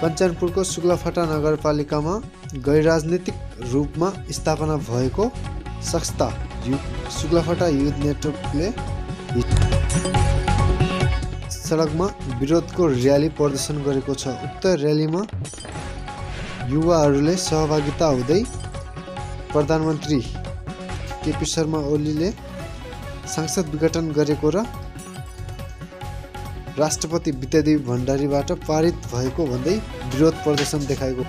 कञ्चनपुरको शुक्लाफाटा नगरपालिकामा गैर-राजनीतिक रूपमा स्थापना भएको संस्था शुक्लाफाटा युथ नेटवर्कले सडकमा विरोधको र्याली प्रदर्शन गरेको छ। उक्त र्यालीमा युवाहरूले सहभागिता हुँदै प्रधानमन्त्री केपी शर्मा ओलीले संसद विघटन गरेको र राष्ट्रपति विद्यादेवी भण्डारीबाट पारित भएको भन्दै विरोध प्रदर्शन देखाएको।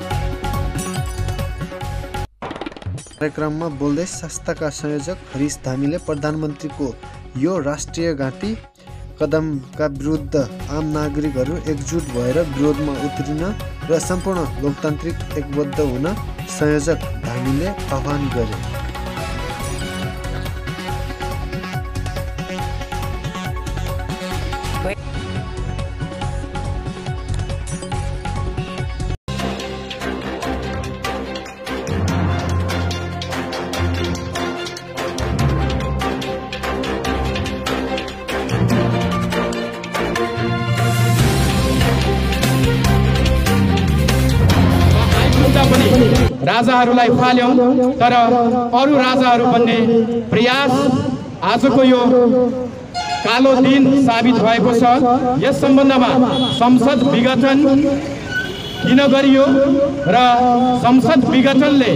कार्यक्रममा बोल्दै संस्थाका संयोजक हरिश धामीले प्रधानमन्त्रीको यो राष्ट्रिय घाँटी कदमका विरुद्ध आम नागरिकहरू एकजुट भएर विरोधमा उत्रिन र सम्पूर्ण लोकतान्त्रिक एकबद्ध हुन संयोजक धामीले आह्वान गरे। राजाहरूलाई फाल्यौं तर अरू राजाहरू बन्ने प्रयास आजको यो कालो दिन साबित भएको छ। यस सम्बन्धमा संसद विघटन किन गरियो र संसद विघटनले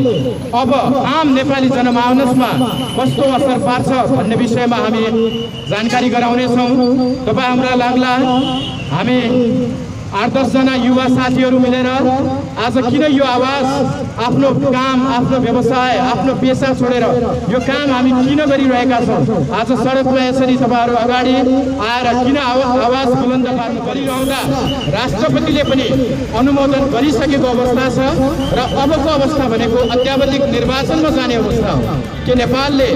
अब आम नेपाली जनमानसमा कस्तो असर पार्छ भन्ने विषयमा हामी जानकारी गराउनेछौँ। तपाईँ हाम्रा लाग्ला हामी 8-10 जना युवा साथीहरू मिलेर आज किन यो आवाज आफ्नो काम, आफ्नो व्यवसाय, आफ्नो पेसा छोडेर यो काम हामी किन गरिरहेका छौँ, आज सडकमा यसरी तपाईहरु अगाडि आएर किन आवाज बुलन्द पार्नु गरिरहँदा राष्ट्रपतिले पनि अनुमोदन गरिसकेको अवस्था छ र अबको अवस्था भनेको अत्यावधिक निर्वाचनमा जाने अवस्था हो। के नेपालले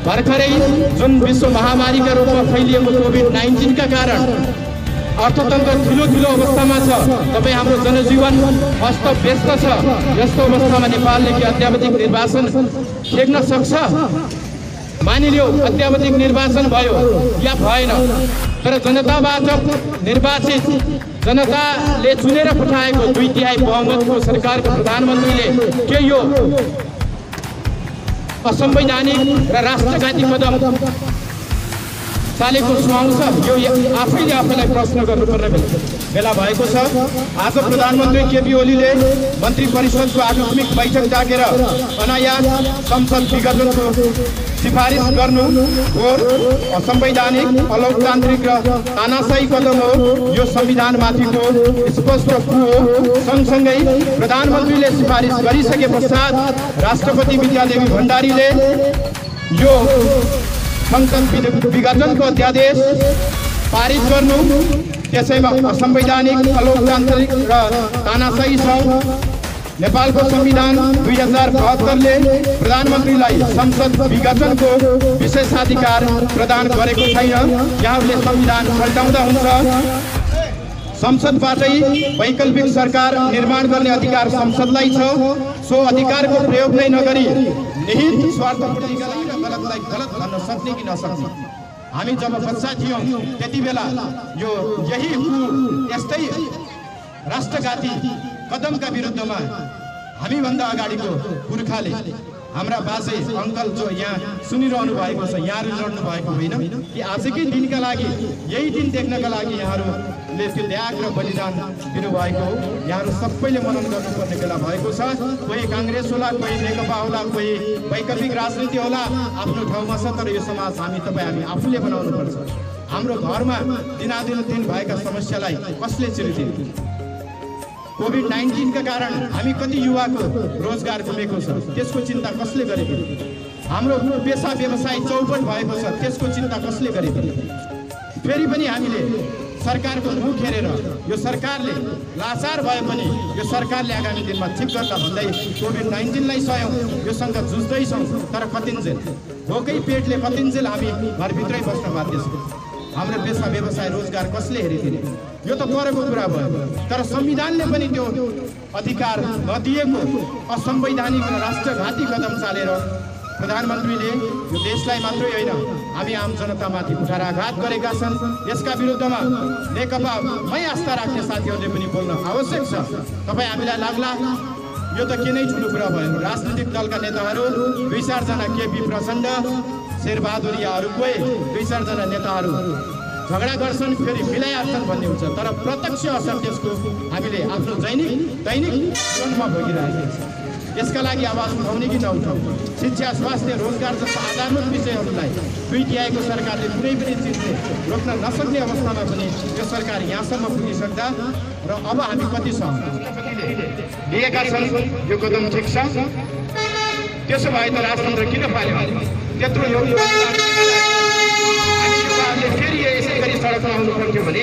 भर्खरै जुन विश्व महामारीका रूपमा फैलिएको कोभिड-19 का कारण अर्थतन्त्र ठुलो अवस्थामा छ। तपाईँ हाम्रो जनजीवन अस्त-व्यस्त छ। यस्तो अवस्थामा नेपालले के अत्यावधिक निर्वाचन खेल्न सक्छ? मानिलियो अत्यावधिक निर्वाचन भयो या भएन, तर जनताबाट निर्वाचित जनताले चुनेर पठाएको 2/3 बहुमतको सरकारको प्रधानमन्त्रीले के यो असंवैधानिक र राष्ट्रघाती कदम चालेको सुहाउँछ? यो आफैले आफैलाई प्रश्न गर्नुपर्ने बेला भएको छ। आज प्रधानमन्त्री केपी ओलीले मन्त्री परिषदको आकस्मिक बैठक डाकेर अनायास संसद विघटनको सिफारिस गर्नु घोर असंवैधानिक, अलोकतान्त्रिक र तानाशाही कदम हो। यो संविधानमाथिको स्पष्ट कु हो। सँगसँगै प्रधानमन्त्रीले सिफारिस गरिसके पश्चात राष्ट्रपति विद्यादेवी भण्डारीले यो संसद विघटनको अध्यादेश पारित गर्नु त्यसैमा असंवैधानिक, अलोकतान्त्रिक र तानाशाही छ। नेपालको संविधान 2072ले प्रधानमन्त्रीलाई संसद विघटनको विशेषाधिकार प्रदान गरेको छैन। यहाँले संविधान पल्टाउँदा हुन्छ। संसदबाटै वैकल्पिक सरकार निर्माण गर्ने अधिकार संसदलाई छ। सो अधिकारको प्रयोग नै नगरी निहित स्वार्थपूर्तिका लागि गलतलाई गलत भन्न सक्ने कि नसक्ने। हामी जब बच्चा थियौं त्यति बेला यो यही यस्तै राष्ट्रघाती कदमका विरुद्धमा हामीभन्दा अगाडिको पुर्खाले हाम्रा बाजे अङ्कल जो यहाँ सुनिरहनु भएको छ, यहाँहरू लड्नु भएको होइन कि आजकै दिनका लागि, यही दिन देख्नका लागि यहाँहरूले त्यो त्याग र बलिदान दिनुभएको हो। यहाँहरू सबैले मनन गर्नुपर्ने बेला भएको छ। कोही काङ्ग्रेस होला, कोही नेकपा होला, कोही वैकल्पिक राजनीति होला, आफ्नो ठाउँमा छ। तर यो समाज हामी आफूले बनाउनुपर्छ। हाम्रो घरमा दिनादिन भएका समस्यालाई कसले चिरिदिने? कोभिड-19 का कारण हामी कति युवाको रोजगार गुमेको छ, त्यसको चिन्ता कसले गरेको? हाम्रो पेसा व्यवसाय चौपट भएको छ, त्यसको चिन्ता कसले गरेको? फेरि पनि हामीले सरकारको मुख हेरेर यो सरकारले लाचार भए पनि यो सरकारले आगामी दिनमा ठिक गर्ला भन्दै कोभिड-19लाई सयौं योसँग जुझ्दैछौँ। तर कतिन्जेल भोकै पेटले कतिन्जेल हामी घरभित्रै बस्न बाध्य छौँ। हाम्रो पेसा व्यवसाय रोजगार कसले हेरिदिने? यो त परेको कुरा भयो। तर संविधानले पनि त्यो अधिकार नदिएको असंवैधानिक र राष्ट्रघाती कदम चालेर प्रधानमन्त्रीले यो देशलाई मात्रै होइन हामी आम जनतामाथि कुठाराघात गरेका छन्। यसका विरुद्धमा नेकपामै आस्था राख्ने साथीहरूले पनि बोल्न आवश्यक छ। तपाईँ हामीलाई लाग्ला यो त के नै ठुलो कुरा भयो, राजनीतिक दलका नेताहरू 2-4 जना केपी प्रचण्ड, शेरबहादुर या अरू कोही 2-4 जना नेताहरू झगडा गर्छन् फेरि मिलाइहाल्छन् भन्ने हुन्छ, तर प्रत्यक्ष असर त्यसको हामीले आफ्नो दैनिक जीवनमा भोगिरहेका छौँ। यसका लागि आवाज उठाउने कि नउठाउने, शिक्षा, स्वास्थ्य, रोजगार जस्ता आधारभूत विषयहरूलाई पिटिआईको सरकारले कुनै पनि चिजले रोक्न नसक्ने अवस्थामा पनि यो सरकार यहाँसम्म पुगिसक्दा र अब हामी कति लिएका छन् यो कदम ठिक छ। त्यसो भए त राजतन्त्र किन पाल्यो? त्यत्रो यो हामीले फेरि यसै गरी सडकमा आउनु पर्थ्यो भने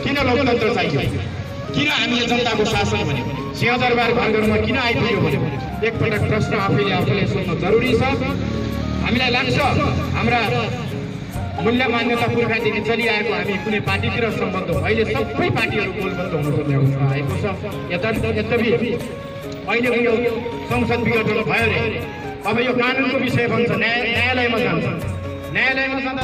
किन लोकतन्त्र चाहियो? किन हामीले जनताको शासन भन्यो? सिंहदरबार घरघरमा किन आइपुग्यो भन्यो? एकपटक प्रश्न आफूले सोध्न जरुरी छ। हामीलाई लाग्छ हाम्रा मूल्य मान्यता पुर्खादेखि चलिआएको हामी कुनै पार्टीतिर सम्बन्ध अहिले सबै पार्टीहरू गोलबन्द हुनुपर्ने अवस्था आएको छ। यद्यपि अहिलेको यो संसद विघटन भयो रे, अब यो कानुनको विषय बन्छ, न्यायालयमा जान्छ। न्यायालयमा जाँदा